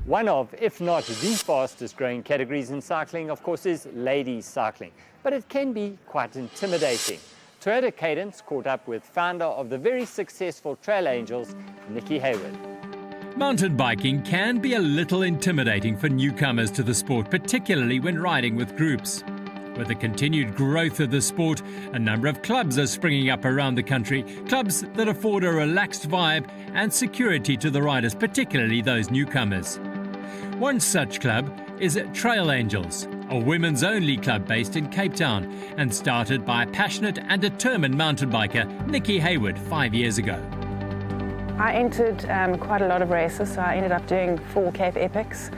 One of, if not the fastest growing categories in cycling, of course, is ladies cycling, but it can be quite intimidating. Toyota Cadence caught up with founder of the very successful Trail Angels, Nikki Hayward. Mountain biking can be a little intimidating for newcomers to the sport, particularly when riding with groups. With the continued growth of the sport, a number of clubs are springing up around the country, clubs that afford a relaxed vibe and security to the riders, particularly those newcomers. One such club is Trail Angels, a women's-only club based in Cape Town and started by a passionate and determined mountain biker, Nikki Hayward, 5 years ago. I entered quite a lot of races, so I ended up doing 4 Cape Epics,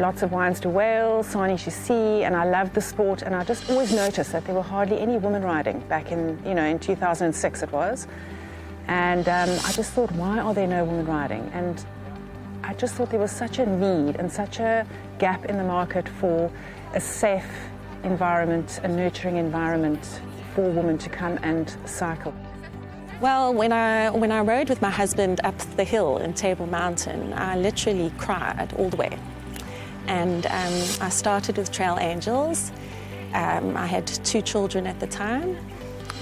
lots of Wines to Wales, Sani to Sea, and I loved the sport, and I just always noticed that there were hardly any women riding back in 2006 it was. And I just thought, why are there no women riding? And I just thought there was such a need and such a gap in the market for a safe environment, a nurturing environment for women to come and cycle. Well, when I rode with my husband up the hill in Table Mountain, I literally cried all the way. And I started with Trail Angels. I had 2 children at the time,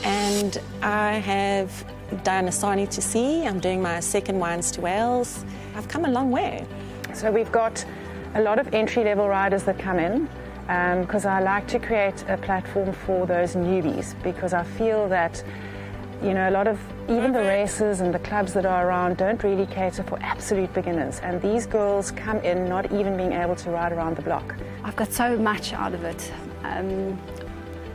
and I have done a Sani to Sea. I'm doing my second Wines to Wales. I've come a long way. So we've got a lot of entry-level riders that come in, because I like to create a platform for those newbies, because I feel that a lot of even the races and the clubs that are around don't really cater for absolute beginners, and these girls come in not even being able to ride around the block. I've got so much out of it.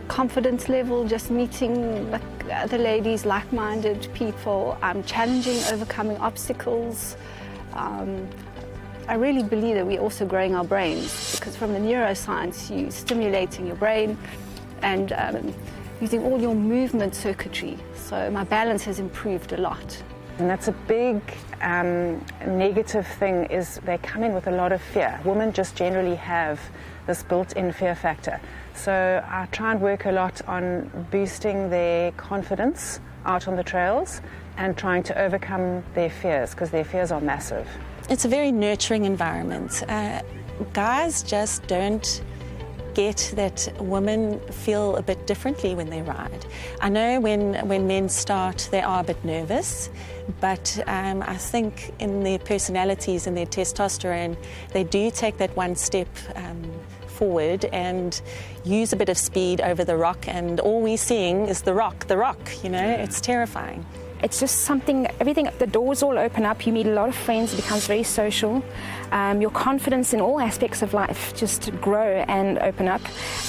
Confidence level, just meeting other ladies, like-minded people, challenging, overcoming obstacles. I really believe that we're also growing our brains, because from the neuroscience, you're stimulating your brain and using all your movement circuitry. So my balance has improved a lot. And that's a big negative thing, is they come in with a lot of fear. Women just generally have this built-in fear factor. So I try and work a lot on boosting their confidence out on the trails and trying to overcome their fears, because their fears are massive. It's a very nurturing environment. Guys just don't get that women feel a bit differently when they ride. I know when men start, they are a bit nervous, but I think in their personalities and their testosterone, they do take that one step forward and use a bit of speed over the rock, and all we're seeing is the rock, it's terrifying. It's just something, everything, the doors all open up, you meet a lot of friends, it becomes very social. Your confidence in all aspects of life just grow and open up.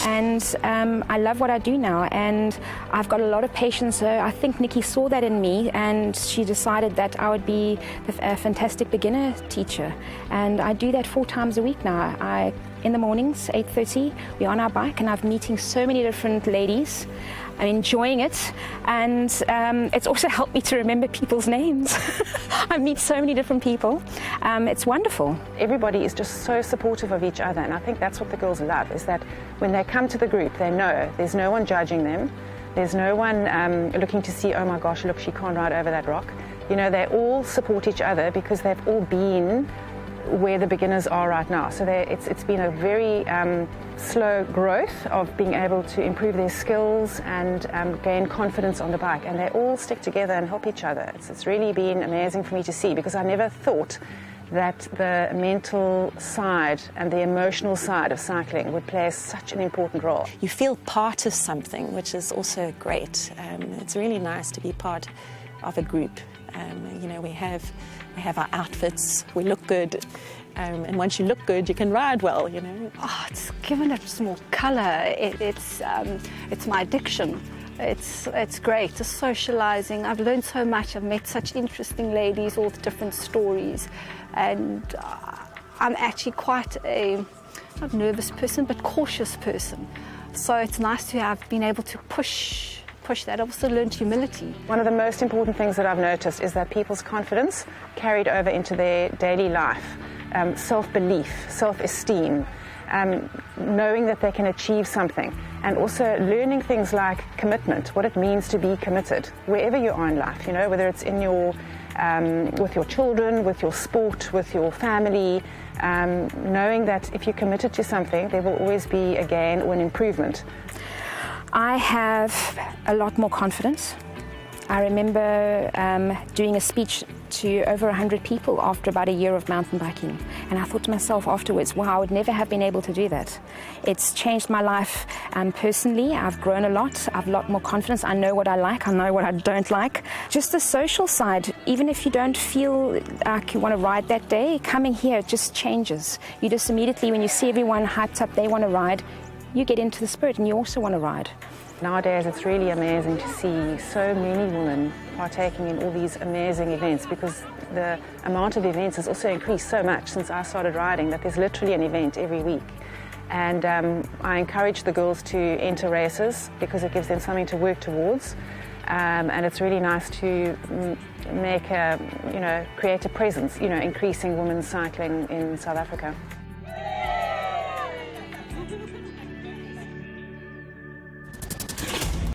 And I love what I do now, and I've got a lot of patience. So I think Nikki saw that in me, and she decided that I would be a fantastic beginner teacher. And I do that 4 times a week now. In the mornings, 8:30, we're on our bike, and I'm meeting so many different ladies. I'm enjoying it, and it's also helped me to remember people's names. I meet so many different people. It's wonderful. Everybody is just so supportive of each other, and I think that's what the girls love, is that when they come to the group, they know there's no one judging them. There's no one looking to see, oh my gosh, look, she can't ride over that rock. They all support each other because they've all been where the beginners are right now. So it's been a very slow growth of being able to improve their skills and gain confidence on the bike, and they all stick together and help each other. It's really been amazing for me to see, because I never thought that the mental side and the emotional side of cycling would play such an important role. You feel part of something, which is also great. It's really nice to be part of a group. We have our outfits, we look good, and once you look good, you can ride well, Oh, it's given it some more colour. It's my addiction. It's great. It's socialising. I've learned so much. I've met such interesting ladies, all with different stories, and I'm actually quite a not nervous person, but cautious person. So it's nice to have been able to push that. I've also learned humility. One of the most important things that I've noticed is that people's confidence carried over into their daily life, self-belief, self-esteem, knowing that they can achieve something, and also learning things like commitment, what it means to be committed, wherever you are in life, whether it's in your with your children, with your sport, with your family, knowing that if you're committed to something, there will always be a gain or an improvement. I have a lot more confidence. I remember doing a speech to over 100 people after about a year of mountain biking, and I thought to myself afterwards, wow, I would never have been able to do that. It's changed my life personally. I've grown a lot. I've a lot more confidence. I know what I like. I know what I don't like. Just the social side, even if you don't feel like you want to ride that day, coming here just changes. You just immediately, when you see everyone hyped up, they want to ride, you get into the spirit and you also want to ride. Nowadays it's really amazing to see so many women partaking in all these amazing events, because the amount of events has also increased so much since I started riding that there's literally an event every week. And I encourage the girls to enter races because it gives them something to work towards, and it's really nice to make create a presence, increasing women's cycling in South Africa.